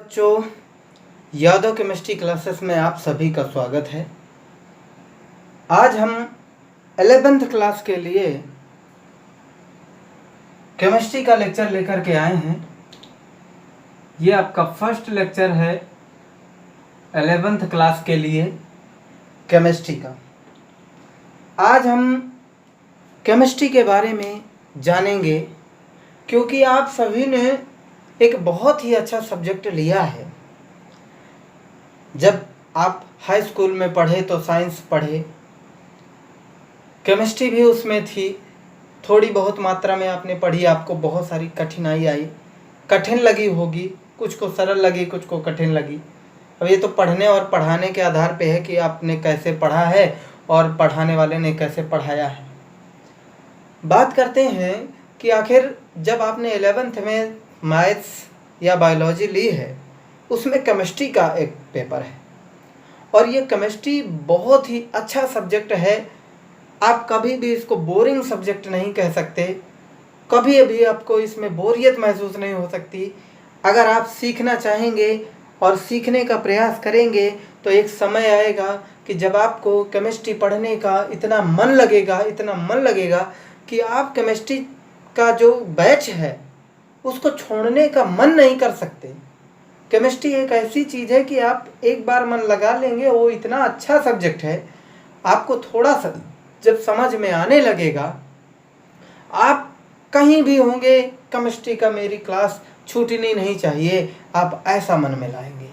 बच्चों, Yadav chemistry classes में आप सभी का स्वागत है। आज हम 11th क्लास के लिए केमिस्ट्री का लेक्चर लेकर के आए हैं। ये आपका फर्स्ट लेक्चर है 11th क्लास के लिए केमिस्ट्री का। आज हम केमिस्ट्री के बारे में जानेंगे क्योंकि आप सभी ने एक बहुत ही अच्छा सब्जेक्ट लिया है। जब आप हाई स्कूल में पढ़े तो साइंस पढ़े, केमिस्ट्री भी उसमें थी, थोड़ी बहुत मात्रा में आपने पढ़ी, आपको बहुत सारी कठिनाई आई, कठिन लगी होगी, कुछ को सरल लगी, कुछ को कठिन लगी। अब ये तो पढ़ने और पढ़ाने के आधार पे है कि आपने कैसे पढ़ा है और पढ़ाने वाले ने कैसे पढ़ाया है। बात करते हैं कि आखिर जब आपने 11th में मैथ्स या बायोलॉजी ली है, उसमें केमिस्ट्री का एक पेपर है और ये केमिस्ट्री बहुत ही अच्छा सब्जेक्ट है। आप कभी भी इसको बोरिंग सब्जेक्ट नहीं कह सकते, कभी भी आपको इसमें बोरियत महसूस नहीं हो सकती। अगर आप सीखना चाहेंगे और सीखने का प्रयास करेंगे तो एक समय आएगा कि जब आपको केमिस्ट्री पढ़ने का इतना मन लगेगा कि आप केमिस्ट्री का जो बैच है उसको छोड़ने का मन नहीं कर सकते। केमिस्ट्री एक ऐसी चीज़ है कि आप एक बार मन लगा लेंगे, वो इतना अच्छा सब्जेक्ट है। आपको थोड़ा सा जब समझ में आने लगेगा, आप कहीं भी होंगे, केमिस्ट्री का मेरी क्लास छूटनी नहीं चाहिए, आप ऐसा मन में लाएंगे।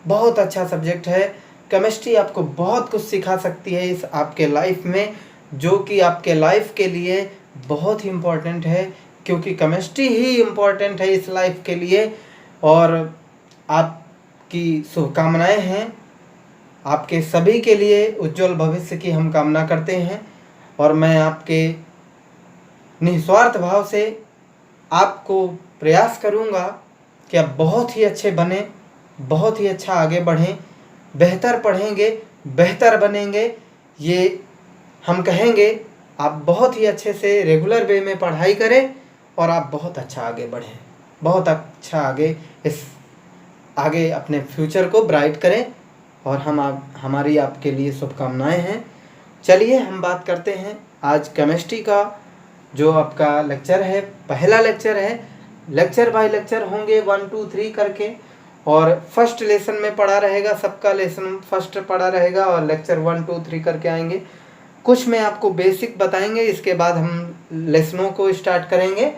बहुत अच्छा सब्जेक्ट है केमिस्ट्री, आपको बहुत कुछ सिखा सकती है इस आपके लाइफ में, जो कि आपके लाइफ के लिए बहुत ही इम्पोर्टेंट है, क्योंकि केमिस्ट्री ही इम्पोर्टेंट है इस लाइफ के लिए। और आपकी शुभकामनाएं हैं, आपके सभी के लिए उज्जवल भविष्य की हम कामना करते हैं। और मैं आपके निस्वार्थ भाव से आपको प्रयास करूंगा कि आप बहुत ही अच्छे बने, बहुत ही अच्छा आगे बढ़ें, बेहतर पढ़ेंगे, बेहतर बनेंगे, ये हम कहेंगे। आप बहुत ही अच्छे से रेगुलर वे में पढ़ाई करें और आप बहुत अच्छा आगे बढ़ें, बहुत अच्छा आगे अपने फ्यूचर को ब्राइट करें। और हमारी आपके लिए शुभकामनाएं हैं। चलिए हम बात करते हैं आज केमिस्ट्री का। जो आपका लेक्चर है, पहला लेक्चर है, लेक्चर बाय लेक्चर होंगे 1 2 3 करके, और फर्स्ट लेसन में पढ़ा रहेगा, सबका लेसन फर्स्ट पढ़ा रहेगा और लेक्चर 1 2 3 करके आएंगे। कुछ में आपको बेसिक बताएंगे, इसके बाद हम लेसनों को स्टार्ट करेंगे।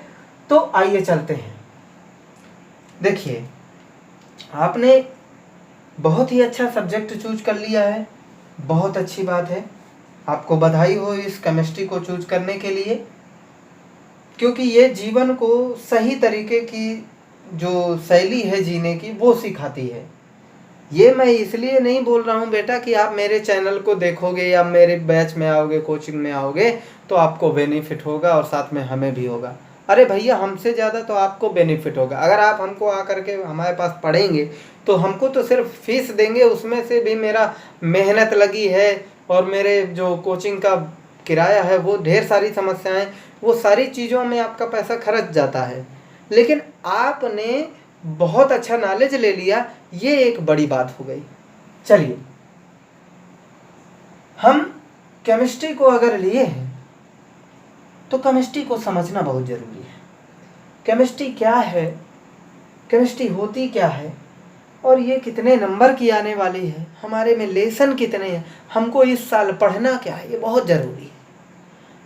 तो आइए चलते हैं। देखिए, आपने बहुत ही अच्छा सब्जेक्ट चूज कर लिया है, बहुत अच्छी बात है, आपको बधाई हो इस केमिस्ट्री को चूज करने के लिए, क्योंकि ये जीवन को सही तरीके की जो शैली है जीने की वो सिखाती है। ये मैं इसलिए नहीं बोल रहा हूँ बेटा कि आप मेरे चैनल को देखोगे या मेरे बैच में आओगे, कोचिंग में आओगे तो आपको बेनिफिट होगा और साथ में हमें भी होगा। अरे भैया, हमसे ज़्यादा तो आपको बेनिफिट होगा। अगर आप हमको आकर के हमारे पास पढ़ेंगे तो हमको तो सिर्फ फीस देंगे, उसमें से भी मेरा मेहनत लगी है और मेरे जो कोचिंग का किराया है, वो ढेर सारी समस्याएं, वो सारी चीज़ों में आपका पैसा खर्च जाता है। लेकिन आपने बहुत अच्छा नॉलेज ले लिया, ये एक बड़ी बात हो गई। चलिए, हम केमिस्ट्री को अगर लिए हैं तो केमिस्ट्री को समझना बहुत ज़रूरी है। केमिस्ट्री क्या है, केमिस्ट्री होती क्या है, और ये कितने नंबर की आने वाली है, हमारे में लेसन कितने हैं, हमको इस साल पढ़ना क्या है, ये बहुत ज़रूरी है।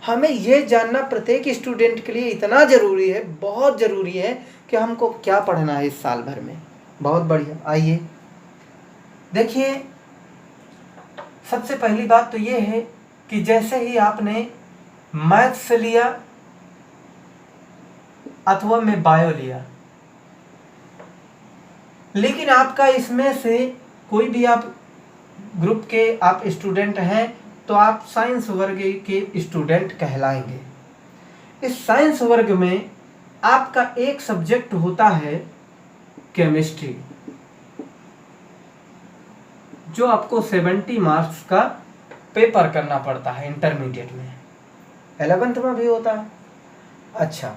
हमें ये जानना प्रत्येक स्टूडेंट के लिए इतना ज़रूरी है, बहुत ज़रूरी है कि हमको क्या पढ़ना है इस साल भर में। बहुत बढ़िया, आइए देखिए, सबसे पहली बात तो ये है कि जैसे ही आपने मैथ्स लिया अथवा में बायो लिया, लेकिन आपका इसमें से कोई भी आप ग्रुप के आप स्टूडेंट हैं तो आप साइंस वर्ग के स्टूडेंट कहलाएंगे। इस साइंस वर्ग में आपका एक सब्जेक्ट होता है केमिस्ट्री, जो आपको 70 मार्क्स का पेपर करना पड़ता है इंटरमीडिएट में, 11th में भी होता है। अच्छा,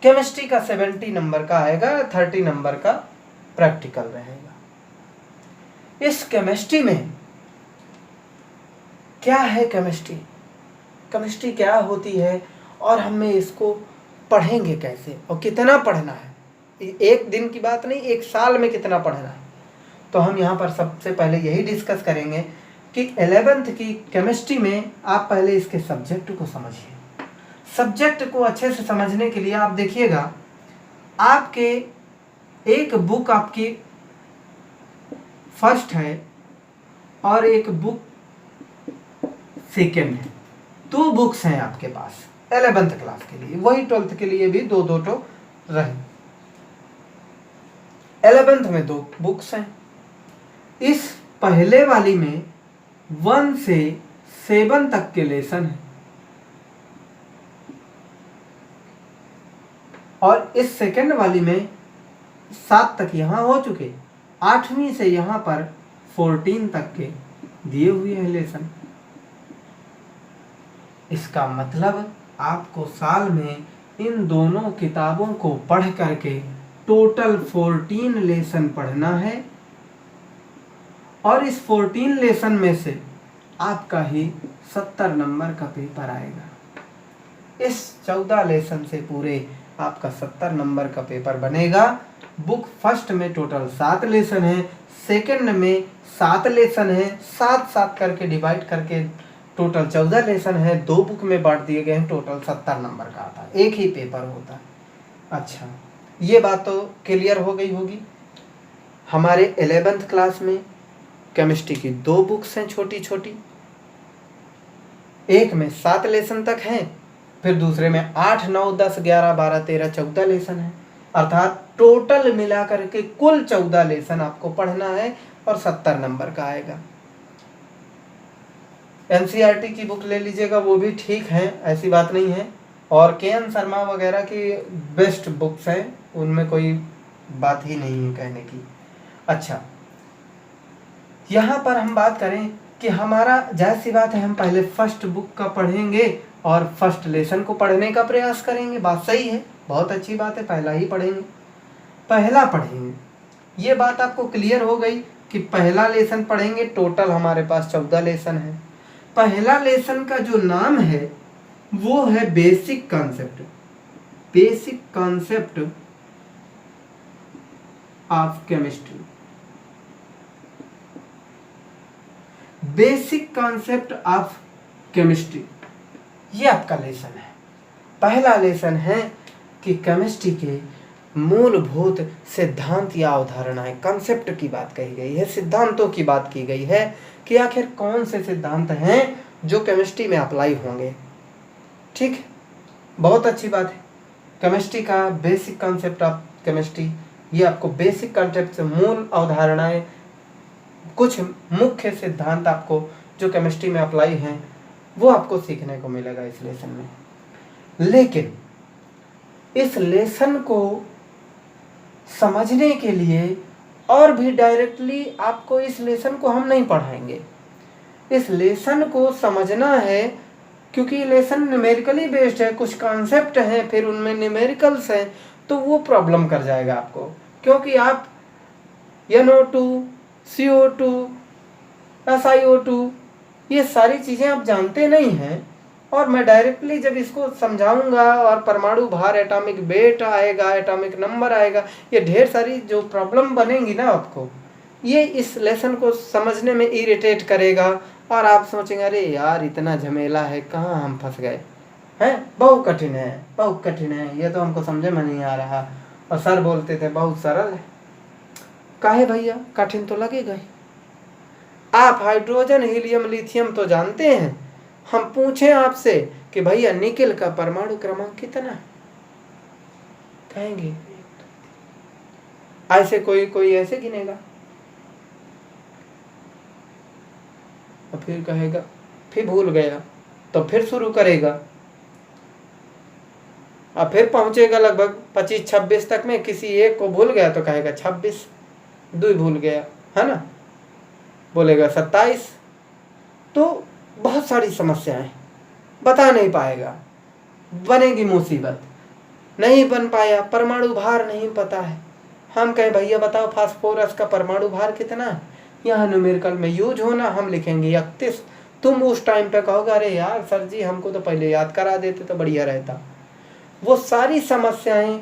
केमिस्ट्री का 70 नंबर का आएगा, 30 नंबर का प्रैक्टिकल रहेगा। इस केमिस्ट्री में क्या है, केमिस्ट्री क्या होती है और हमें इसको पढ़ेंगे कैसे और कितना पढ़ना है, एक दिन की बात नहीं, एक साल में कितना पढ़ना है। तो हम यहाँ पर सबसे पहले यही डिस्कस करेंगे कि 11th की केमिस्ट्री में आप पहले इसके सब्जेक्ट को समझिए। सब्जेक्ट को अच्छे से समझने के लिए आप देखिएगा, आपके एक बुक आपकी फर्स्ट है और एक बुक सेकेंड है, 2 बुक्स हैं आपके पास 11th क्लास के लिए, वही 12th के लिए भी 2-2 तो रहे। 11th में 2 बुक्स हैं। इस पहले वाली में 1 से 7 तक के लेसन है और इस सेकेंड वाली में 7 तक यहाँ हो चुके, 8वीं से यहाँ पर 14 तक के दिए हुए हैं लेसन। इसका मतलब आपको साल में इन दोनों किताबों को पढ़ करके टोटल 14 लेसन पढ़ना है और इस 14 लेसन में से आपका ही 70 नंबर का पेपर आएगा। इस 14 लेसन से पूरे आपका 70 नंबर का पेपर बनेगा। बुक फर्स्ट में टोटल 7 लेसन है, सेकंड में 7 लेसन है, 7-7 करके डिवाइड करके टोटल 14 लेसन है। 2 बुक में बांट दिए गए हैं, टोटल 70 नंबर का आता है, एक ही पेपर होता है। अच्छा, ये बात तो क्लियर हो गई होगी। हमारे 11th क्लास में केमिस्ट्री की 2 बुक्स हैं छोटी छोटी, एक में 7 लेसन तक हैं, फिर दूसरे में 8, 9, 10, 11, 12, 13, 14 लेसन है। अर्थात टोटल मिलाकर के कुल 14 लेसन आपको पढ़ना है और 70 नंबर का आएगा। एनसीईआरटी की बुक ले लीजिएगा, वो भी ठीक है, ऐसी बात नहीं है, और के.एन. शर्मा वगैरह की बेस्ट बुक्स हैं, उनमें कोई बात ही नहीं है कहने की। अच्छा, यहाँ पर हम बात करें कि हमारा जाहिर सी बात है, हम पहले फर्स्ट बुक का पढ़ेंगे और फर्स्ट लेसन को पढ़ने का प्रयास करेंगे। बात सही है, बहुत अच्छी बात है, पहला ही पढ़ेंगे, पहला पढ़ेंगे। ये बात आपको क्लियर हो गई कि पहला लेसन पढ़ेंगे। टोटल हमारे पास 14 लेसन है। पहला लेसन का जो नाम है वो है basic concept, basic concept of chemistry, basic concept of chemistry, ये आपका लेसन है। पहला लेसन है कि केमिस्ट्री के मूलभूत सिद्धांत या अवधारणाएं, कॉन्सेप्ट की बात कही गई है, सिद्धांतों की बात की गई है कि आखिर कौन से सिद्धांत हैं जो केमिस्ट्री में अप्लाई होंगे। ठीक, बहुत अच्छी बात है। केमिस्ट्री का बेसिक कॉन्सेप्ट ऑफ केमिस्ट्री, ये आपको बेसिक कॉन्सेप्ट से मूल अवधारणाएं, कुछ मुख्य सिद्धांत आपको जो केमिस्ट्री में अप्लाई हैं वो आपको सीखने को मिलेगा इस लेसन में। लेकिन इस लेसन को समझने के लिए और भी डायरेक्टली आपको इस लेसन को हम नहीं पढ़ाएंगे। इस लेसन को समझना है क्योंकि लेसन न्यूमेरिकली बेस्ड है, कुछ कॉन्सेप्ट हैं, फिर उनमें न्यूमेरिकल्स हैं, तो वो प्रॉब्लम कर जाएगा आपको, क्योंकि आप NO2, CO2, SiO2 ये सारी चीज़ें आप जानते नहीं हैं, और मैं डायरेक्टली जब इसको समझाऊंगा और परमाणु भार, एटॉमिक वेट आएगा, एटॉमिक नंबर आएगा, ये ढेर सारी जो प्रॉब्लम बनेंगी ना आपको, ये इस लेसन को समझने में इरिटेट करेगा और आप सोचेंगे अरे यार इतना झमेला है, कहाँ हम फंस गए हैं, बहुत कठिन है, बहुत कठिन है, ये तो हमको समझे में नहीं आ रहा। और सर बोलते थे बहुत सरल है। काहे भैया, कठिन तो लगेगा ही। आप हाइड्रोजन, हीलियम, लिथियम तो जानते हैं, हम पूछें आपसे कि भैया निकेल का परमाणु क्रमांक कितना है, कहेंगे ऐसे कोई ऐसे गिनेगा, और फिर कहेगा, फिर भूल गया, तो फिर शुरू करेगा, और फिर पहुंचेगा लगभग 25-26 तक में, किसी एक को भूल गया तो कहेगा 26, 2 भूल गया, है ना, बोलेगा 27। तो बहुत सारी समस्याएं, बता नहीं पाएगा, बनेगी मुसीबत, नहीं बन पाया, परमाणु भार नहीं पता है हम कहें भैया बताओ फास्फोरस का परमाणु भार कितना है, यहाँ न्यूमेरिकल में यूज होना, हम लिखेंगे 31। तुम उस टाइम पे कहोगे अरे यार सर जी हमको तो पहले याद करा देते तो बढ़िया रहता। वो सारी समस्याएं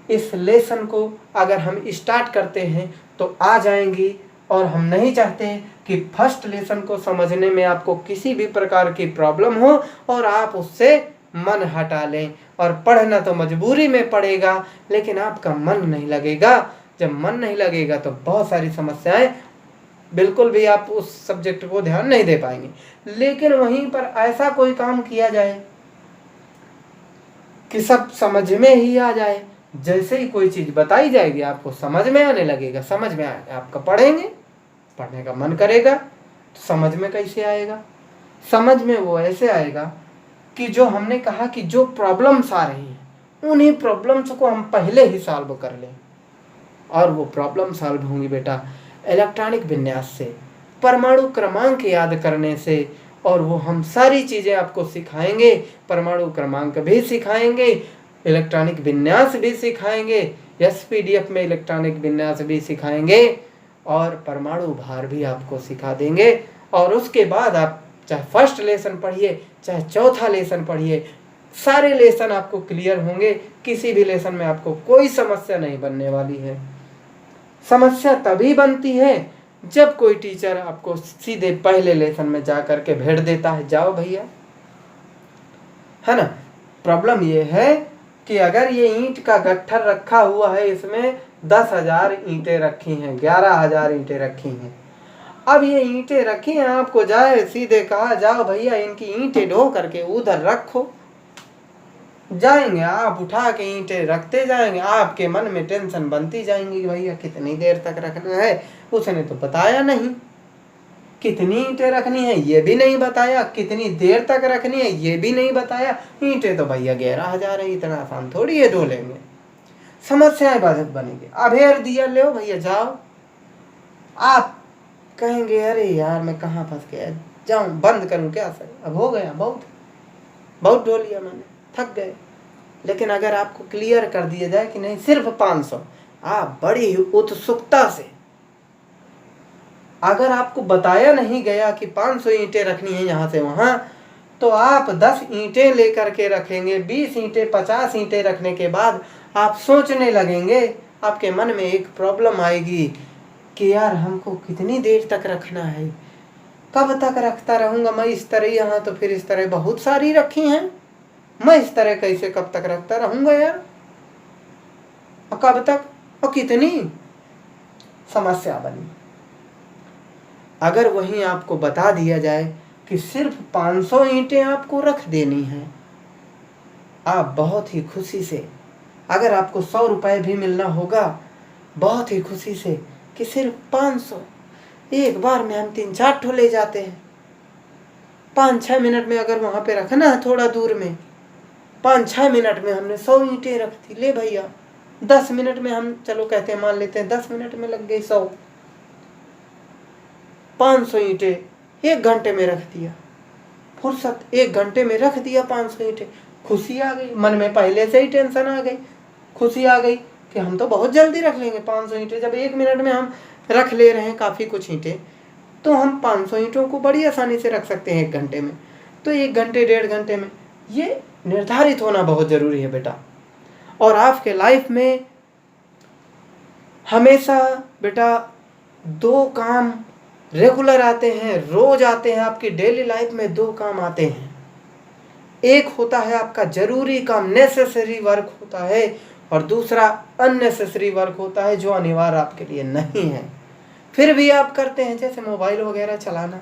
इस लेसन को अगर हम स्टार्ट करते हैं तो आ जाएंगी, और हम नहीं चाहते कि फर्स्ट लेसन को समझने में आपको किसी भी प्रकार की प्रॉब्लम हो और आप उससे मन हटा लें। और पढ़ना तो मजबूरी में पड़ेगा, लेकिन आपका मन नहीं लगेगा। जब मन नहीं लगेगा तो बहुत सारी समस्याएं, बिल्कुल भी आप उस सब्जेक्ट को ध्यान नहीं दे पाएंगे। लेकिन वहीं पर ऐसा कोई काम किया जाए कि सब समझ में ही आ जाए, जैसे ही कोई चीज़ बताई जाएगी आपको समझ में आने लगेगा, समझ में आपका पढ़ेंगे, पढ़ने का मन करेगा। तो समझ में कैसे आएगा? समझ में वो ऐसे आएगा कि जो हमने कहा कि जो प्रॉब्लम्स आ रही हैं उन्हीं प्रॉब्लम्स को हम पहले ही सॉल्व कर लें। और वो प्रॉब्लम सॉल्व होंगी बेटा इलेक्ट्रॉनिक विन्यास से, परमाणु क्रमांक याद करने से, और वो हम सारी चीज़ें आपको सिखाएंगे। परमाणु क्रमांक भी सिखाएंगे, इलेक्ट्रॉनिक विन्यास भी सिखाएंगे, एसपीडीएफ में इलेक्ट्रॉनिक विन्यास भी सिखाएंगे, और परमाणु भार भी आपको सिखा देंगे। और उसके बाद आप चाहे फर्स्ट लेसन पढ़िए चाहे चौथा लेसन पढ़िए, सारे लेसन आपको क्लियर होंगे। किसी भी लेसन में आपको कोई समस्या नहीं बनने वाली है। समस्या तभी बनती है जब कोई टीचर आपको सीधे पहले लेसन में जा करके भेड़ देता है, जाओ भैया, है ना। प्रॉब्लम ये है कि अगर ये ईंट का गट्ठर रखा हुआ है, इसमें 10,000 ईंटें रखी हैं, 11,000 ईंटें रखी हैं। अब ये ईंटें रखी हैं, आपको जाए सीधे कहा जाओ भैया इनकी ईंटें ढो करके उधर रखो, जाएंगे आप उठा के ईंटें रखते जाएंगे। आपके मन में टेंशन बनती जाएंगी कि भैया कितनी देर तक रखना है, उसने तो बताया नहीं। कितनी ईंटें रखनी है ये भी नहीं बताया, कितनी देर तक रखनी है ये भी नहीं बताया। ईंटें तो भैया 11,000 है, इतना आसान थोड़ी है ढो लेंगे, समस्याएं बाधित बनेंगी। अभेर दिया ले भैया जाओ, आप कहेंगे अरे यार मैं कहाँ फंस गया, जाऊं बंद करूं क्या सर, अब हो गया, बहुत बहुत ढो लिया मैंने, थक गए। लेकिन अगर आपको क्लियर कर दिया जाए कि नहीं सिर्फ 500, आप बड़ी उत्सुकता से, अगर आपको बताया नहीं गया कि 500 ईंटें रखनी है यहाँ से वहाँ, तो आप 10 ईंटें लेकर के रखेंगे, 20 ईंटें 50 ईंटें रखने के बाद आप सोचने लगेंगे, आपके मन में एक प्रॉब्लम आएगी कि यार हमको कितनी देर तक रखना है, कब तक रखता रहूँगा मैं इस तरह, यहाँ तो फिर इस तरह बहुत सारी रखी हैं, मैं इस तरह कैसे कब तक रखता रहूँगा यार, और कब तक और कितनी, समस्या बनी। अगर वहीं आपको बता दिया जाए कि सिर्फ 500 ईंटें आपको रख देनी हैं, आप बहुत ही खुशी से, अगर आपको 100 रुपये भी मिलना होगा, बहुत ही खुशी से कि सिर्फ 500, एक बार में हम 3-4 ठो ले जाते हैं। 5-6 मिनट में अगर वहाँ पे रखना है थोड़ा दूर में, 5-6 मिनट में हमने 100 ईंटें रख दी, ले भैया 10 मिनट में हम, चलो कहते हैं मान लेते हैं 10 मिनट में लग गई 100, 500 ईंटें 1 घंटे में रख दिया, फुर्सत 1 घंटे में रख दिया 500 ईंटें, खुशी आ गई, मन में पहले से ही टेंशन आ गई, खुशी आ गई कि हम तो बहुत जल्दी रख लेंगे 500 ईंटें। जब 1 मिनट में हम रख ले रहे हैं काफ़ी कुछ ईंटें, तो हम 500 ईंटों को बड़ी आसानी से रख सकते हैं 1 घंटे में। तो 1 घंटे 1.5 घंटे में ये निर्धारित होना बहुत ज़रूरी है बेटा। और आपके लाइफ में हमेशा बेटा 2 काम रेगुलर आते हैं, रोज आते हैं, आपकी डेली लाइफ में 2 काम आते हैं। एक होता है आपका जरूरी काम, नेसेसरी वर्क होता है, और दूसरा अननेसेसरी वर्क होता है जो अनिवार्य आपके लिए नहीं है, फिर भी आप करते हैं, जैसे मोबाइल वगैरह चलाना।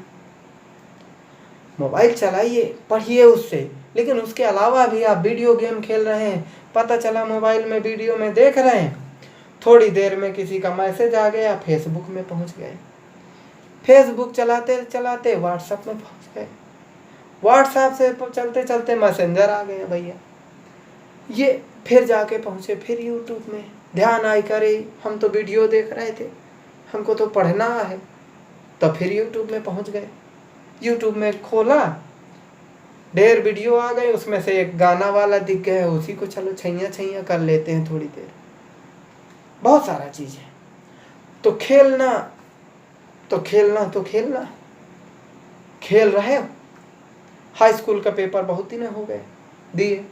मोबाइल चलाइए, पढ़िए उससे, लेकिन उसके अलावा भी आप वीडियो गेम खेल रहे हैं, पता चला मोबाइल में वीडियो में देख रहे हैं, थोड़ी देर में किसी का मैसेज आ गया, फेसबुक में पहुंच गए, फेसबुक चलाते चलाते व्हाट्सएप में पहुंच गए, व्हाट्सएप से चलते चलते मैसेंजर आ गया भैया, ये फिर जाके पहुँचे फिर यूट्यूब में, ध्यान आई करे हम तो वीडियो देख रहे थे, हमको तो पढ़ना है, तो फिर यूट्यूब में पहुँच गए। यूट्यूब में खोला, ढेर वीडियो आ गए, उसमें से एक गाना वाला दिख गया, उसी को चलो छैया छैया कर लेते हैं थोड़ी देर, बहुत सारा चीज़ है। तो खेलना तो खेलना तो खेलना, खेल रहे हो। हाई स्कूल का पेपर बहुत दिन हो गए दिए।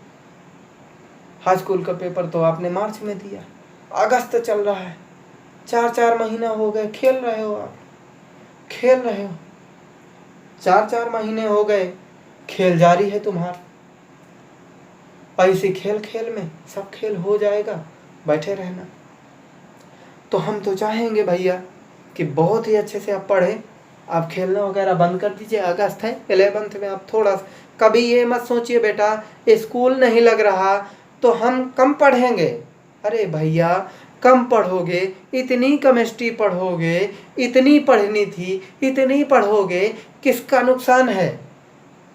हाई स्कूल का पेपर तो आपने मार्च में दिया, अगस्त चल रहा है, 4-4 महीना हो गए। खेल रहे हो आप, खेल रहे हो, 4-4 महीने हो गए, खेल जारी है तुम्हारा। ऐसे खेल खेल में सब खेल हो जाएगा, बैठे रहना। तो हम तो चाहेंगे भैया कि बहुत ही अच्छे से आप पढ़ें। आप खेलना वगैरह बंद कर दीजिए। अगस्त है, 11th में आप थोड़ा, कभी ये मत सोचिए बेटा स्कूल नहीं लग रहा तो हम कम पढ़ेंगे। अरे भैया कम पढ़ोगे, इतनी केमिस्ट्री पढ़ोगे, इतनी पढ़नी थी, इतनी पढ़ोगे, किसका नुकसान है?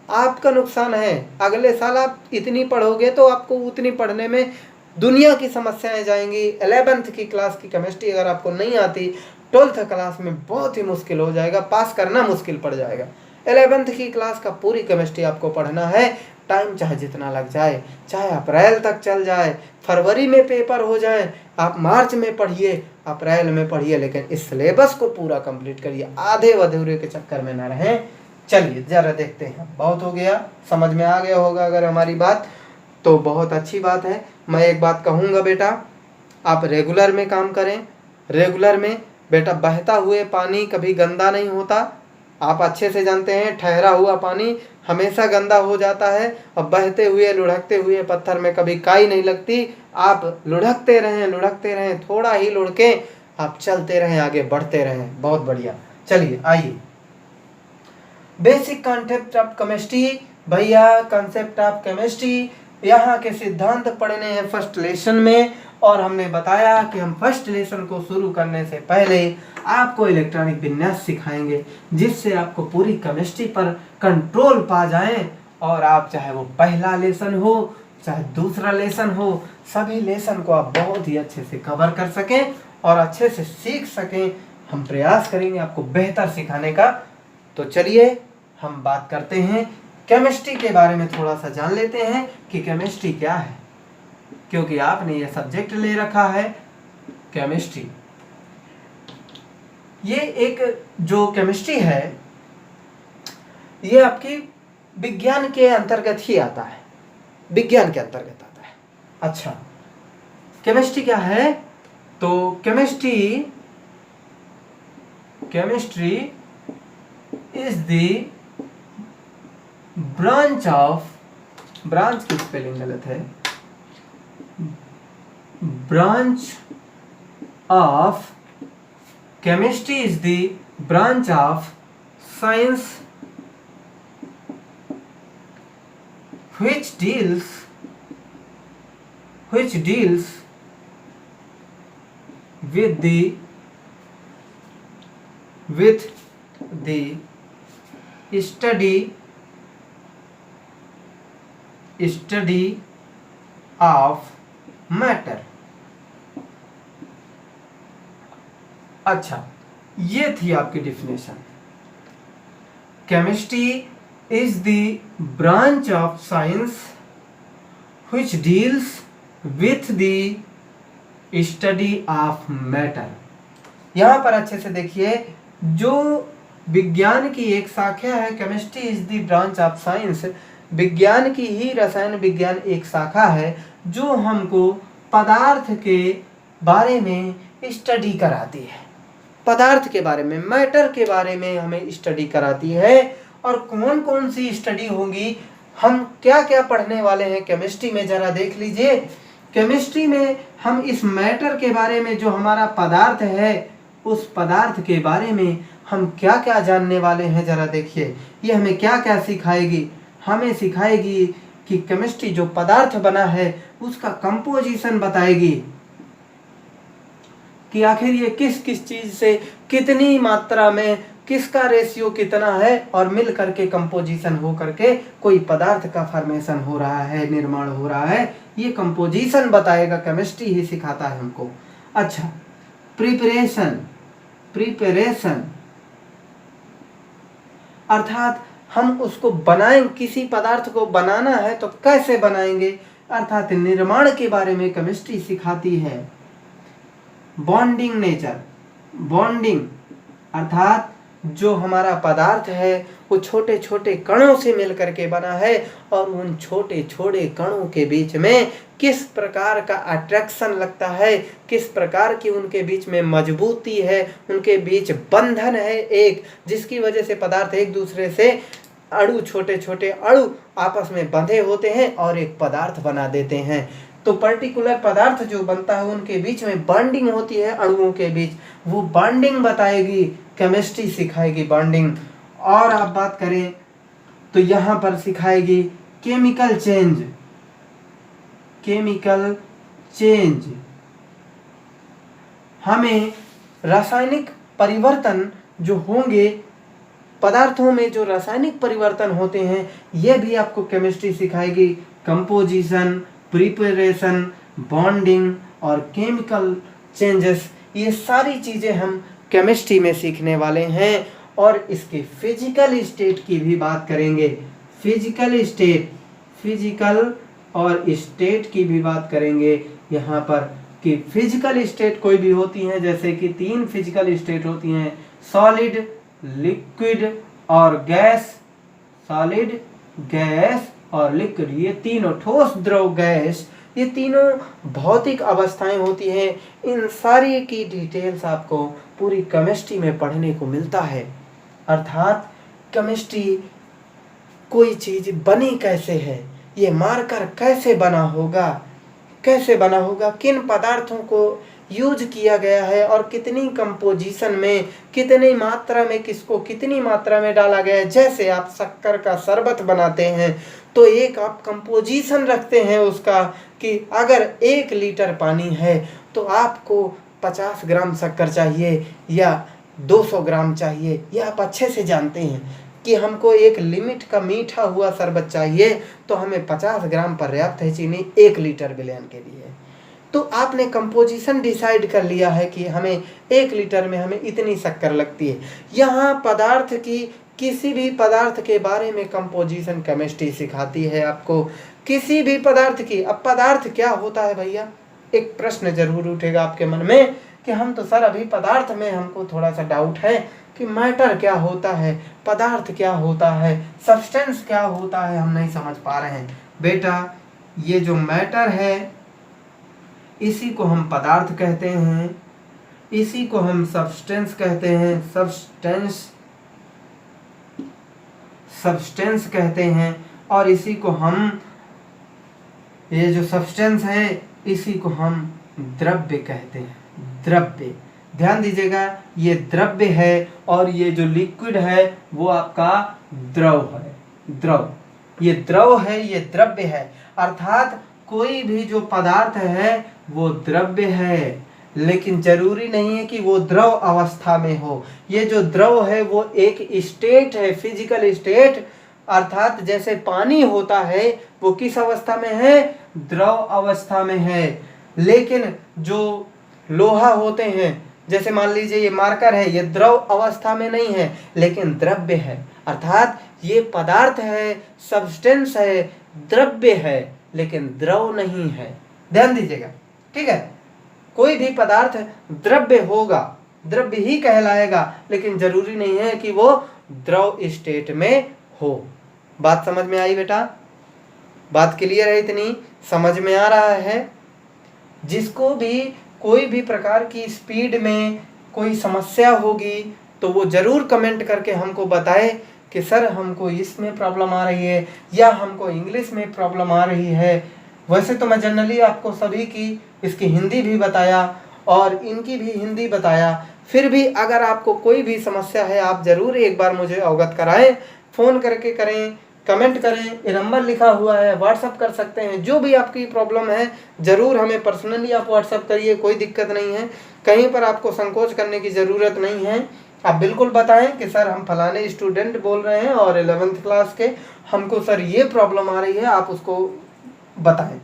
आपका नुकसान है। अगले साल आप इतनी पढ़ोगे तो आपको उतनी पढ़ने में दुनिया की समस्याएं जाएंगी। 11th की क्लास की केमिस्ट्री अगर आपको नहीं आती, 12th क्लास में बहुत ही मुश्किल हो जाएगा, पास करना मुश्किल पड़ जाएगा। 11th की क्लास का पूरी केमिस्ट्री आपको पढ़ना है। टाइम चाहे जितना लग जाए, चाहे अप्रैल तक चल जाए, फरवरी में पेपर हो जाए, आप मार्च में पढ़िए, अप्रैल में पढ़िए, लेकिन इस सिलेबस को पूरा कंप्लीट करिए। आधे अधूरे के चक्कर में ना रहें। चलिए ज़रा देखते हैं। बहुत हो गया, समझ में आ गया होगा अगर हमारी बात, तो बहुत अच्छी बात है। मैं एक बात कहूँगा बेटा, आप रेगुलर में काम करें। रेगुलर में बेटा बहता हुए पानी कभी गंदा नहीं होता। आप अच्छे से जानते हैं ठहरा हुआ पानी हमेशा गंदा हो जाता है, और बहते हुए लुढ़कते हुए पत्थर में कभी काई नहीं लगती। आप लुढ़कते रहें, थोड़ा ही लुढ़कें, आप चलते रहें, आगे बढ़ते रहें। बहुत बढ़िया। चलिए आइए, बेसिक कॉन्सेप्ट ऑफ केमिस्ट्री। भैया कॉन्सेप्ट ऑफ केमिस्ट्री यहाँ के सिद्धांत पढ़ने हैं फर्स्ट लेसन में, और हमने बताया कि हम फर्स्ट लेसन को शुरू करने से पहले आपको इलेक्ट्रॉनिक विन्यास सिखाएंगे, जिससे आपको पूरी केमिस्ट्री पर कंट्रोल पा जाएं, और आप चाहे वो पहला लेसन हो चाहे दूसरा लेसन हो, सभी लेसन को आप बहुत ही अच्छे से कवर कर सकें और अच्छे से सीख सकें। हम प्रयास करेंगे आपको बेहतर सिखाने का। तो चलिए हम बात करते हैं केमिस्ट्री के बारे में, थोड़ा सा जान लेते हैं कि केमिस्ट्री क्या है, क्योंकि आपने ये सब्जेक्ट ले रखा है केमिस्ट्री। ये एक जो केमिस्ट्री है ये आपकी विज्ञान के अंतर्गत ही आता है, विज्ञान के अंतर्गत आता है। अच्छा, केमिस्ट्री क्या है? तो chemistry is the branch of, branch की स्पेलिंग गलत है, branch of chemistry is the branch of science which deals with the study of matter. अच्छा, ये थी आपकी definition. Chemistry is the branch of science which deals with the study of matter. यहां पर अच्छे से देखिए, जो विज्ञान की एक शाखा है, chemistry is the branch of science, विज्ञान की ही रसायन विज्ञान एक शाखा है जो हमको पदार्थ के बारे में स्टडी कराती है। पदार्थ के बारे में, मैटर के बारे में हमें स्टडी कराती है। और कौन कौन सी स्टडी होंगी, हम क्या क्या पढ़ने वाले हैं केमिस्ट्री में, जरा देख लीजिए। केमिस्ट्री में हम इस मैटर के बारे में, जो हमारा पदार्थ है, उस पदार्थ के बारे में हम क्या क्या जानने वाले हैं, जरा देखिए। ये हमें क्या क्या सिखाएगी? हमें सिखाएगी कि केमिस्ट्री जो पदार्थ बना है उसका कंपोजिशन बताएगी, कि आखिर ये किस किस चीज से कितनी मात्रा में, किसका रेशियो कितना है, और मिल करके कंपोजिशन हो करके कोई पदार्थ का फॉर्मेशन हो रहा है, निर्माण हो रहा है। ये कंपोजिशन बताएगा, केमिस्ट्री ही सिखाता है हमको। अच्छा, प्रिपरेशन अर्थात हम उसको बनाएं, किसी पदार्थ को बनाना है तो कैसे बनाएंगे, अर्थात निर्माण के बारे में केमिस्ट्री सिखाती है। बॉन्डिंग नेचर, बॉन्डिंग अर्थात जो हमारा पदार्थ है वो छोटे छोटे कणों से मिलकर के बना है और उन छोटे छोटे कणों के बीच में किस प्रकार का अट्रैक्शन लगता है, किस प्रकार की उनके बीच में मजबूती है, उनके बीच बंधन है एक, जिसकी वजह से पदार्थ एक दूसरे से अणु, छोटे छोटे अणु आपस में बंधे होते हैं और एक पदार्थ बना देते हैं। तो पर्टिकुलर पदार्थ जो बनता है उनके बीच में बॉन्डिंग होती है अणुओं के बीच, वो बॉन्डिंग बताएगी, केमिस्ट्री सिखाएगी बॉन्डिंग। और आप बात करें तो यहाँ पर सिखाएगी केमिकल चेंज, केमिकल चेंज हमें रासायनिक परिवर्तन जो होंगे, पदार्थों में जो रासायनिक परिवर्तन होते हैं ये भी आपको केमिस्ट्री सिखाएगी। कंपोजिशन, प्रिपरेशन, बॉन्डिंग और केमिकल चेंजेस, ये सारी चीज़ें हम केमिस्ट्री में सीखने वाले हैं। और इसके फिजिकल स्टेट की भी बात करेंगे, फिजिकल स्टेट, फिजिकल और स्टेट की भी बात करेंगे यहाँ पर कि फिजिकल स्टेट कोई भी होती हैं, जैसे कि 3 फिजिकल स्टेट होती हैं, सॉलिड, लिक्विड और गैस, सॉलिड, गैस और लिक्विड, ये तीनों, ठोस, द्रव, गैस, ये तीनों भौतिक अवस्थाएं होती हैं। इन सारी की डिटेल्स आपको पूरी केमिस्ट्री में पढ़ने को मिलता है। अर्थात केमिस्ट्री कोई चीज़ बनी कैसे है, ये मार्कर कैसे बना होगा, कैसे बना होगा, किन पदार्थों को यूज किया गया है और कितनी कंपोजिशन में, कितनी मात्रा में, किसको कितनी मात्रा में डाला गया है। जैसे आप शक्कर का शरबत बनाते हैं तो एक आप कंपोजिशन रखते हैं उसका कि अगर 1 लीटर पानी है तो आपको 50 ग्राम शक्कर चाहिए या 200 ग्राम चाहिए, यह आप अच्छे से जानते हैं कि हमको एक लिमिट का मीठा हुआ शरबत चाहिए तो हमें 50 ग्राम पर्याप्त है चीनी 1 लीटर विलयन के लिए। तो आपने कंपोजिशन डिसाइड कर लिया है कि हमें 1 लीटर में हमें इतनी शक्कर लगती है। यहाँ पदार्थ की, किसी भी पदार्थ के बारे में कंपोजिशन केमिस्ट्री सिखाती है आपको, किसी भी पदार्थ की। अब पदार्थ क्या होता है भैया, एक प्रश्न जरूर उठेगा आपके मन में कि हम तो सर अभी पदार्थ में हमको थोड़ा सा डाउट है कि मैटर क्या होता है, पदार्थ क्या होता है, सब्सटेंस क्या होता है, हम नहीं समझ पा रहे हैं। बेटा ये जो मैटर है इसी को हम पदार्थ कहते हैं, इसी को हम सब्सटेंस कहते हैं, सब्सटेंस कहते हैं। और इसी को हम, ये जो सब्सटेंस है इसी को हम द्रव्य कहते हैं, द्रव्य। ध्यान दीजिएगा, ये द्रव्य है और ये जो लिक्विड है वो आपका द्रव है, द्रव, ये द्रव है, ये द्रव्य है। अर्थात कोई भी जो पदार्थ है वो द्रव्य है, लेकिन जरूरी नहीं है कि वो द्रव अवस्था में हो। ये जो द्रव है वो एक स्टेट है, फिजिकल स्टेट। अर्थात जैसे पानी होता है वो किस अवस्था में है, द्रव अवस्था में है। लेकिन जो लोहा होते हैं, जैसे मान लीजिए ये मार्कर है, ये द्रव अवस्था में नहीं है लेकिन द्रव्य है। अर्थात ये पदार्थ है, सब्सटेंस है, द्रव्य है लेकिन द्रव नहीं है। ध्यान दीजिएगा, ठीक है। कोई भी पदार्थ द्रव्य होगा, द्रव्य ही कहलाएगा, लेकिन जरूरी नहीं है कि वो द्रव स्टेट में हो। बात समझ में आई बेटा? बात क्लियर है? इतनी समझ में आ रहा है? जिसको भी कोई भी प्रकार की स्पीड में कोई समस्या होगी तो वो जरूर कमेंट करके हमको बताए कि सर हमको इसमें प्रॉब्लम आ रही है या हमको इंग्लिश में प्रॉब्लम आ रही है। वैसे तो मैं जनरली आपको सभी की इसकी हिंदी भी बताया और इनकी भी हिंदी बताया, फिर भी अगर आपको कोई भी समस्या है आप ज़रूर एक बार मुझे अवगत कराएं, फ़ोन करके करें, कमेंट करें, ये नंबर लिखा हुआ है, व्हाट्सअप कर सकते हैं। जो भी आपकी प्रॉब्लम है ज़रूर हमें पर्सनली आप व्हाट्सअप करिए, कोई दिक्कत नहीं है। कहीं पर आपको संकोच करने की ज़रूरत नहीं है। आप बिल्कुल बताएं कि सर हम फलाने स्टूडेंट बोल रहे हैं और 11th क्लास के, हमको सर ये प्रॉब्लम आ रही है, आप उसको बताएं।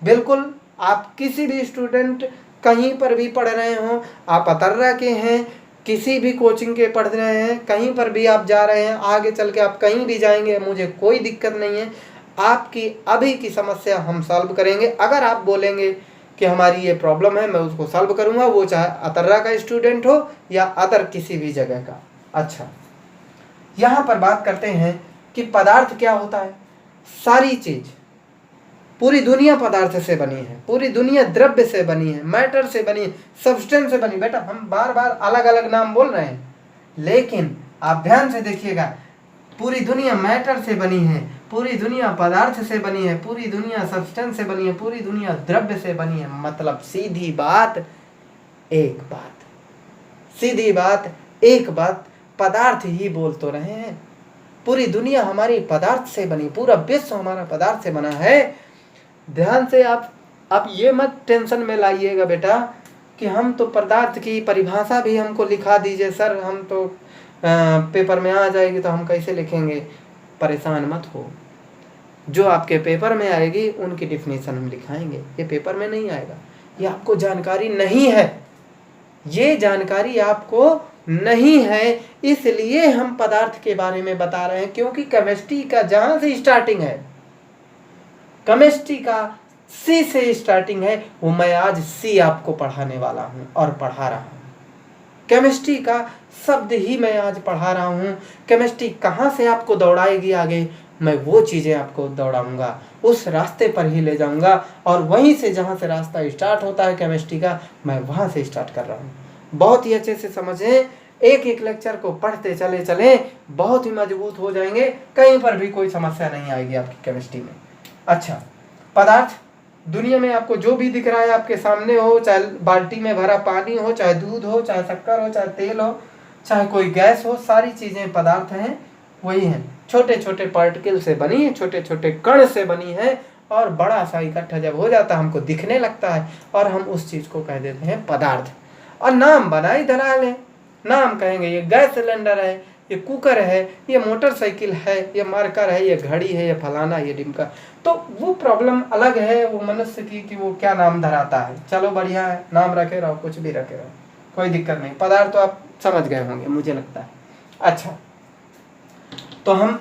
बिल्कुल, आप किसी भी स्टूडेंट कहीं पर भी पढ़ रहे हों, आप अतर्रा के हैं, किसी भी कोचिंग के पढ़ रहे हैं, कहीं पर भी आप जा रहे हैं, आगे चल के आप कहीं भी जाएंगे, मुझे कोई दिक्कत नहीं है। आपकी अभी की समस्या हम सॉल्व करेंगे। अगर आप बोलेंगे कि हमारी ये प्रॉब्लम है, मैं उसको सॉल्व करूँगा, वो चाहे अतर्रा का स्टूडेंट हो या अदर किसी भी जगह का। अच्छा, यहाँ पर बात करते हैं कि पदार्थ क्या होता है। सारी चीज़, पूरी दुनिया पदार्थ से बनी है, पूरी दुनिया द्रव्य से बनी है, मैटर से बनी है, सब्सटेंस से बनी। बेटा हम बार बार अलग अलग नाम बोल रहे हैं, लेकिन आप ध्यान से देखिएगा, पूरी दुनिया मैटर से बनी है, पूरी दुनिया पदार्थ से बनी है, पूरी दुनिया सब्सटेंस से बनी है, पूरी दुनिया द्रव्य से बनी है। मतलब सीधी बात एक बात, सीधी बात एक बात, पदार्थ ही बोल तो रहे हैं। पूरी दुनिया हमारी पदार्थ से बनी, पूरा विश्व हमारा पदार्थ से बना है। ध्यान से आप ये मत टेंशन में लाइएगा बेटा कि हम तो पदार्थ की परिभाषा भी हमको लिखा दीजिए सर, हम तो पेपर में आ जाएगी तो हम कैसे लिखेंगे। परेशान मत हो, जो आपके पेपर में आएगी उनकी डिफिनीशन हम लिखाएंगे। ये पेपर में नहीं आएगा, ये आपको जानकारी नहीं है, ये जानकारी आपको नहीं है, इसलिए हम पदार्थ के बारे में बता रहे हैं। क्योंकि केमिस्ट्री का जहाँ से स्टार्टिंग है, केमिस्ट्री का सी से स्टार्टिंग है, वो मैं आज सी आपको पढ़ाने वाला हूँ और पढ़ा रहा हूँ। केमिस्ट्री का शब्द ही मैं आज पढ़ा रहा हूँ। केमिस्ट्री कहाँ से आपको दौड़ाएगी आगे, मैं वो चीज़ें आपको दौड़ाऊंगा, उस रास्ते पर ही ले जाऊंगा, और वहीं से जहाँ से रास्ता स्टार्ट होता है केमिस्ट्री का, मैं वहाँ से स्टार्ट कर रहा हूँ। बहुत ही अच्छे से समझें, एक एक लेक्चर को पढ़ते चले चलें, बहुत ही मजबूत हो जाएंगे, कहीं पर भी कोई समस्या नहीं आएगी आपकी केमिस्ट्री में। अच्छा, पदार्थ दुनिया में आपको जो भी दिख रहा है आपके सामने हो, चाहे बाल्टी में भरा पानी हो, चाहे दूध हो, चाहे शक्कर हो, चाहे तेल हो, चाहे कोई गैस हो, सारी चीज़ें पदार्थ हैं, वही हैं। छोटे छोटे पार्टिकल से बनी है, छोटे छोटे कण से बनी है, और बड़ा सा इकट्ठा जब हो जाता है हमको दिखने लगता है, और हम उस चीज़ को कह देते हैं पदार्थ। और नाम बनाई धरा लें, नाम कहेंगे ये गैस सिलेंडर है, ये कुकर है, ये मोटरसाइकिल है, ये मार्कर है, ये घड़ी है, ये फलाना, ये डिमका। तो वो प्रॉब्लम अलग है वो मनुष्य की कि वो क्या नाम धराता है। चलो बढ़िया है, नाम रखे रहो, कुछ भी रखे रहो, कोई दिक्कत नहीं। पदार्थ तो आप समझ गए होंगे मुझे लगता है। अच्छा, तो हम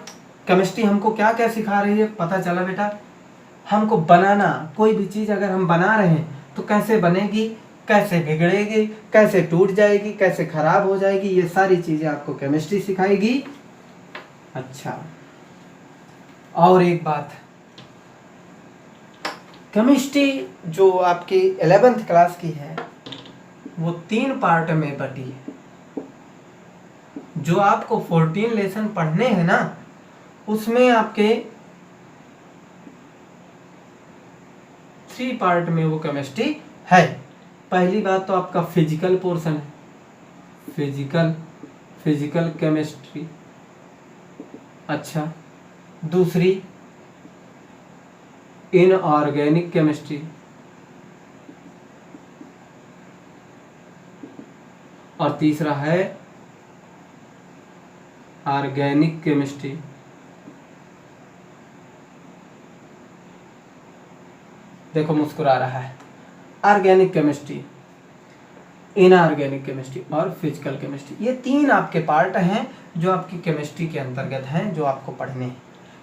केमिस्ट्री हमको क्या क्या सिखा रही है पता चला बेटा। हमको बनाना, कोई भी चीज़ अगर हम बना रहे हैं तो कैसे बनेगी, कैसे बिगड़ेगी, कैसे टूट जाएगी, कैसे खराब हो जाएगी, ये सारी चीज़ें आपको केमिस्ट्री सिखाएगी। अच्छा, और एक बात, केमिस्ट्री जो आपकी 11th क्लास की है वो 3 पार्ट में बटी है। जो आपको 14 लेसन पढ़ने हैं ना, उसमें आपके 3 पार्ट में वो केमिस्ट्री है। पहली बात तो आपका फिजिकल पोर्शन है, फिजिकल केमिस्ट्री। अच्छा, दूसरी इनऑर्गेनिक केमिस्ट्री, और तीसरा है ऑर्गेनिक केमिस्ट्री। देखो मुस्कुरा रहा है। ऑर्गेनिक केमिस्ट्री, इनऑर्गेनिक केमिस्ट्री और फिजिकल केमिस्ट्री, ये 3 आपके पार्ट हैं जो आपकी केमिस्ट्री के अंतर्गत हैं, जो आपको पढ़ने हैं।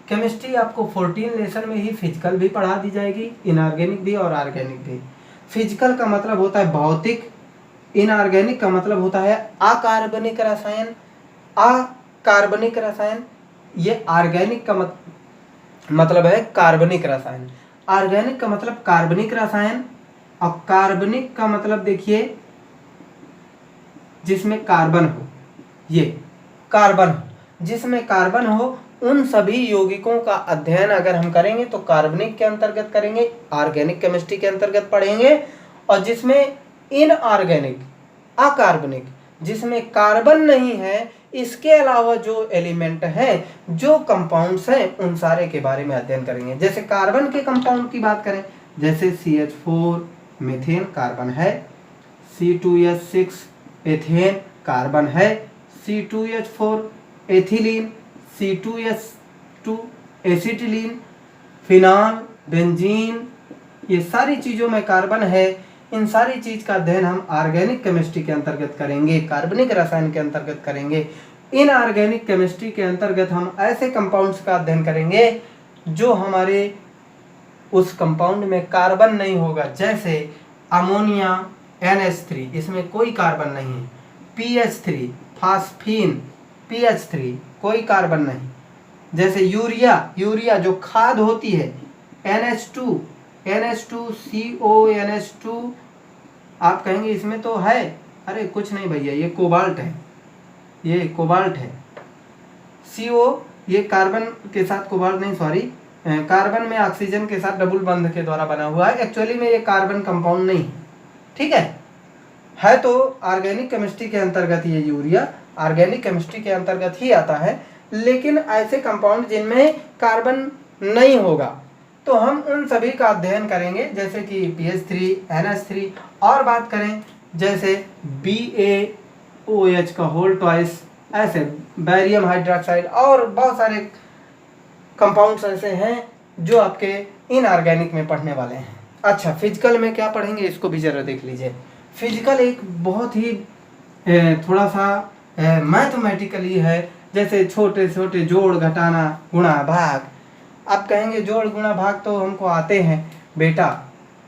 केमिस्ट्री आपको 14 लेसन में ही फिजिकल भी पढ़ा दी जाएगी, इनऑर्गेनिक भी और ऑर्गेनिक भी। फिजिकल का मतलब होता है भौतिक, इनऑर्गेनिक का मतलब होता है अकार्बनिक रसायन, अकार्बनिक रसायन। ये ऑर्गेनिक का मतलब है कार्बनिक रसायन। ऑर्गेनिक का मतलब कार्बनिक रसायन, और कार्बनिक का मतलब देखिए जिसमें कार्बन हो, ये कार्बन हो, जिसमें कार्बन हो, उन सभी यौगिकों का अध्ययन अगर हम करेंगे तो कार्बनिक के अंतर्गत करेंगे, ऑर्गेनिक केमिस्ट्री के अंतर्गत पढ़ेंगे। और जिसमें इनऑर्गेनिक, अकार्बनिक, जिसमें कार्बन नहीं है, इसके अलावा जो एलिमेंट हैं, जो कंपाउंड्स हैं, उन सारे के बारे में अध्ययन करेंगे। जैसे कार्बन के कंपाउंड की बात करें, जैसे CH4 मीथेन कार्बन है, C2H6 एथेन कार्बन है, C2H4 ethylene, C2H2 acetylene, phenol, benzene, ये सारी चीज़ों में कार्बन है। इन सारी चीज़ का अध्ययन हम ऑर्गेनिक केमिस्ट्री के अंतर्गत करेंगे, कार्बनिक रसायन के अंतर्गत करेंगे। इनऑर्गेनिक केमिस्ट्री के अंतर्गत हम ऐसे कंपाउंड्स का अध्ययन करेंगे जो हमारे उस कंपाउंड में कार्बन नहीं होगा। जैसे अमोनिया NH3, इसमें कोई कार्बन नहीं है। PH3 फास्फीन, PH3 कोई कार्बन नहीं। जैसे यूरिया जो खाद होती है NH2 CO NH2, आप कहेंगे इसमें तो है, अरे कुछ नहीं भैया, ये कोबाल्ट है, ये कोबाल्ट है। CO ये कार्बन के साथ, कोबाल्ट नहीं सॉरी, कार्बन में ऑक्सीजन के साथ डबल बंध के द्वारा बना हुआ है। एक्चुअली में ये कार्बन कंपाउंड नहीं है, ठीक है तो ऑर्गेनिक केमिस्ट्री के अंतर्गत ये यूरिया ऑर्गेनिक केमिस्ट्री के अंतर्गत ही आता है। लेकिन ऐसे कंपाउंड जिनमें कार्बन नहीं होगा तो हम उन सभी का अध्ययन करेंगे, जैसे कि PH3 NH3, और बात करें जैसे BaOH का होल ट्वाइस, ऐसे बैरियम हाइड्रोक्साइड, और बहुत सारे कंपाउंड्स ऐसे हैं जो आपके इनऑर्गेनिक में पढ़ने वाले हैं। अच्छा, फिजिकल में क्या पढ़ेंगे इसको भी जरा देख लीजिए। फिजिकल एक बहुत ही थोड़ा सा मैथमेटिकली है, जैसे छोटे छोटे जोड़ घटाना गुणा भाग। आप कहेंगे जोड़ गुणा भाग तो हमको आते हैं बेटा,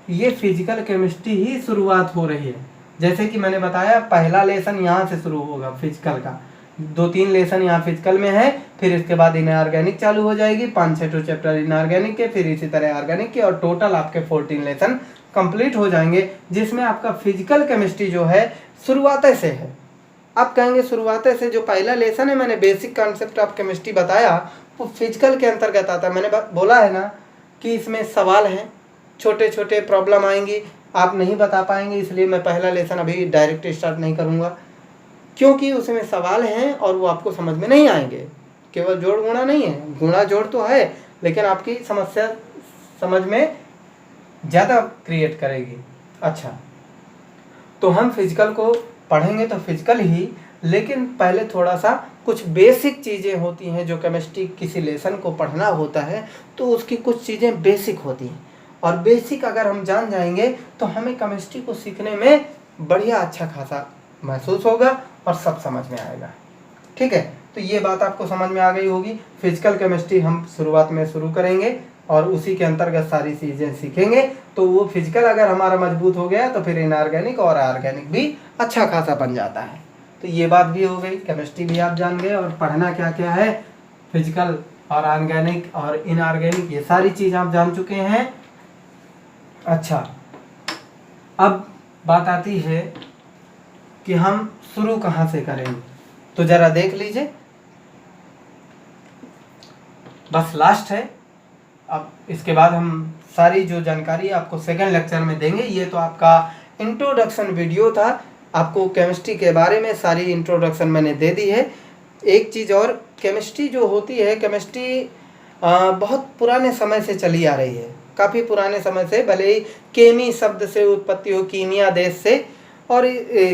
ये फिजिकल केमिस्ट्री ही शुरुआत हो रही है। जैसे कि मैंने बताया पहला लेसन यहाँ से शुरू होगा फिजिकल का, 2-3 लेसन यहाँ फिजिकल में है, फिर इसके बाद इनऑर्गेनिक चालू हो जाएगी, 5-6 चैप्टर इनऑर्गेनिक के, फिर इसी तरह ऑर्गेनिक के, और टोटल आपके 14 लेसन कंप्लीट हो जाएंगे, जिसमें आपका फिजिकल केमिस्ट्री जो है शुरुआत से है। आप कहेंगे शुरुआत से जो पहला लेसन है, मैंने बेसिक कॉन्सेप्ट ऑफ केमिस्ट्री बताया, वो फिजिकल के अंतर्गत आता है। मैंने बोला है ना कि इसमें सवाल हैं, छोटे छोटे प्रॉब्लम आएंगी, आप नहीं बता पाएंगे, इसलिए मैं पहला लेसन अभी डायरेक्ट स्टार्ट नहीं करूँगा, क्योंकि उसमें सवाल हैं और वो आपको समझ में नहीं आएंगे। केवल जोड़ गुणा नहीं है, गुणा जोड़ तो है, लेकिन आपकी समस्या समझ में ज़्यादा क्रिएट करेगी। अच्छा, तो हम फिजिकल को पढ़ेंगे तो फिजिकल ही, लेकिन पहले थोड़ा सा कुछ बेसिक चीज़ें होती हैं जो केमिस्ट्री किसी लेसन को पढ़ना होता है तो उसकी कुछ चीज़ें बेसिक होती हैं, और बेसिक अगर हम जान जाएंगे तो हमें केमिस्ट्री को सीखने में बढ़िया अच्छा खासा महसूस होगा और सब समझ में आएगा। ठीक है, तो ये बात आपको समझ में आ गई होगी। फिजिकल केमिस्ट्री हम शुरुआत में शुरू करेंगे और उसी के अंतर्गत सारी चीज़ें सीखेंगे। तो वो फिजिकल अगर हमारा मजबूत हो गया तो फिर इनऑर्गेनिक और ऑर्गेनिक भी अच्छा खासा बन जाता है। तो ये बात भी हो गई, केमिस्ट्री भी आप जान गए, और पढ़ना क्या क्या है, फिजिकल और ऑर्गेनिक और इनऑर्गेनिक, ये सारी चीज़ आप जान चुके हैं। अच्छा, अब बात आती है कि हम शुरू कहाँ से करेंगे, तो ज़रा देख लीजिए, बस लास्ट है। अब इसके बाद हम सारी जो जानकारी आपको सेकंड लेक्चर में देंगे। ये तो आपका इंट्रोडक्शन वीडियो था, आपको केमिस्ट्री के बारे में सारी इंट्रोडक्शन मैंने दे दी है। एक चीज़ और, केमिस्ट्री जो होती है, केमिस्ट्री बहुत पुराने समय से चली आ रही है, काफ़ी पुराने समय से, भले ही केमी शब्द से उत्पत्ति हो, कीमिया देश से, और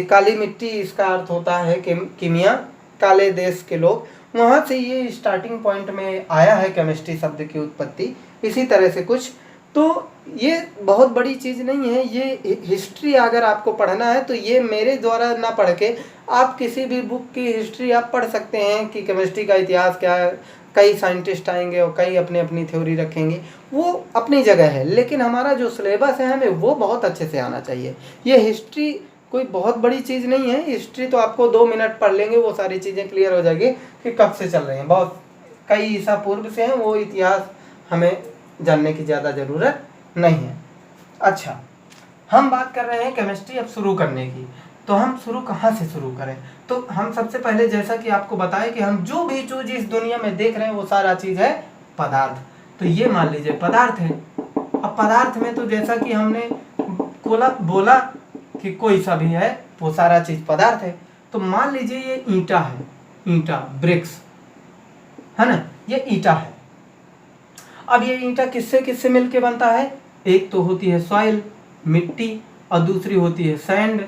काली मिट्टी इसका अर्थ होता है कीमिया, काले देश के लोग, वहाँ से ये स्टार्टिंग पॉइंट में आया है केमिस्ट्री शब्द की उत्पत्ति, इसी तरह से कुछ। तो ये बहुत बड़ी चीज़ नहीं है, ये हिस्ट्री अगर आपको पढ़ना है तो ये मेरे द्वारा ना पढ़ के आप किसी भी बुक की हिस्ट्री आप पढ़ सकते हैं कि केमिस्ट्री का इतिहास क्या है। कई साइंटिस्ट आएंगे और कई अपनी अपनी थ्योरी रखेंगे, वो अपनी जगह है, लेकिन हमारा जो सिलेबस है हमें वो बहुत अच्छे से आना चाहिए। ये हिस्ट्री कोई बहुत बड़ी चीज़ नहीं है, हिस्ट्री तो आपको 2 मिनट पढ़ लेंगे वो सारी चीज़ें क्लियर हो जाएगी कि कब से चल रहे हैं, बहुत कई ईसा पूर्व से हैं, वो इतिहास हमें जानने की ज़्यादा ज़रूरत नहीं है। अच्छा, हम बात कर रहे हैं केमिस्ट्री अब शुरू करने की, तो हम शुरू कहाँ से शुरू करें। तो हम सबसे पहले, जैसा कि आपको बताया कि हम जो भी चीज़ इस दुनिया में देख रहे हैं वो सारा चीज़ है पदार्थ। तो ये मान लीजिए पदार्थ है। अब पदार्थ में तो जैसा कि हमने बोला कि कोई सा भी है वो सारा चीज़ पदार्थ है। तो मान लीजिए ये ईंटा है, ईंटा ब्रिक्स है ना, ये ईंटा है। अब ये ईंटा किससे किससे मिलके बनता है, एक तो होती है सॉइल मिट्टी, और दूसरी होती है सैंड,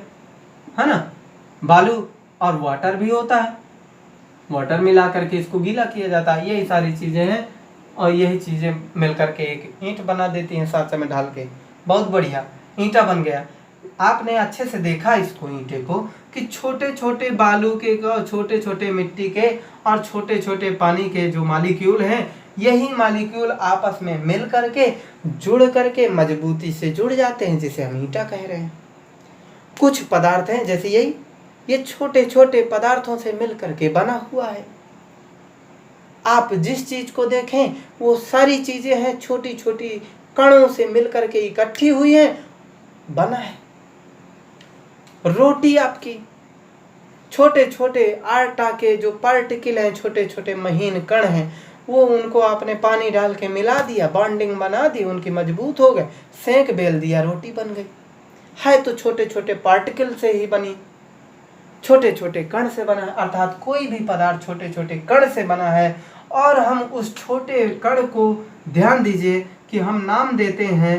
है ना, बालू, और वाटर भी होता है, वाटर मिला करके इसको गीला किया जाता है। यही सारी चीज़ें हैं और यही चीज़ें मिलकर के एक ईंट बना देती हैं साथ में ढाल के। बहुत बढ़िया ईंटा बन गया। आपने अच्छे से देखा इसको ईंटे को कि छोटे छोटे बालू के, छोटे छोटे मिट्टी के और छोटे छोटे पानी के जो मॉलिक्यूल हैं, यही मॉलिक्यूल आपस में मिल करके जुड़ करके मजबूती से जुड़ जाते हैं, जिसे हम ईंटा कह रहे हैं। कुछ पदार्थ हैं जैसे यही, ये छोटे छोटे पदार्थों से मिल करके बना हुआ है। आप जिस चीज को देखें वो सारी चीजें हैं छोटी छोटी कणों से मिल करके इकट्ठी हुई हैं, बना है। रोटी आपकी छोटे छोटे आटा के जो पार्टिकल हैं, छोटे छोटे महीन कण हैं, वो उनको आपने पानी डाल के मिला दिया, बॉन्डिंग बना दी, उनकी मजबूत हो गए, सेंक बेल दिया, रोटी बन गई। है तो छोटे छोटे पार्टिकल से ही बनी, छोटे छोटे कण से बना है, अर्थात कोई भी पदार्थ छोटे छोटे कण से बना है। और हम उस छोटे कण को, ध्यान दीजिए कि हम नाम देते हैं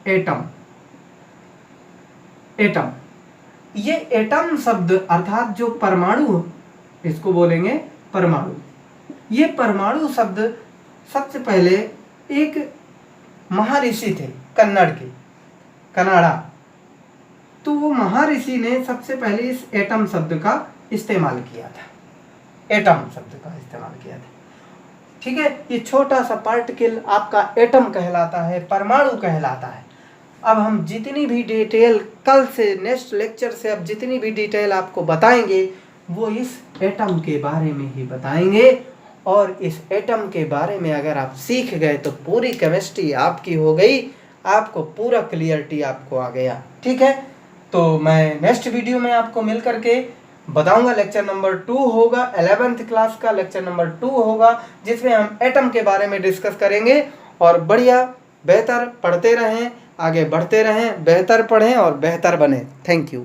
एटम। एटम, ये एटम शब्द अर्थात जो परमाणु, इसको बोलेंगे परमाणु। ये परमाणु शब्द सबसे पहले एक महर्षि थे कन्नड़ के, कनाडा, तो वो महर्षि ने सबसे पहले इस एटम शब्द का इस्तेमाल किया था। एटम शब्द का इस्तेमाल किया था, ठीक है। ये छोटा सा पार्टिकल आपका एटम कहलाता है, परमाणु कहलाता है। अब हम जितनी भी डिटेल कल से, नेक्स्ट लेक्चर से अब जितनी भी डिटेल आपको बताएंगे वो इस एटम के बारे में ही बताएंगे। और इस एटम के बारे में अगर आप सीख गए तो पूरी केमिस्ट्री आपकी हो गई, आपको पूरा क्लियरिटी आपको आ गया, ठीक है। तो मैं नेक्स्ट वीडियो में आपको मिल करके बताऊंगा। लेक्चर नंबर 2 होगा, 11th क्लास का लेक्चर नंबर 2 होगा, जिसमें हम एटम के बारे में डिस्कस करेंगे। और बढ़िया बेहतर पढ़ते रहें, आगे बढ़ते रहें, बेहतर पढ़ें और बेहतर बने। Thank you.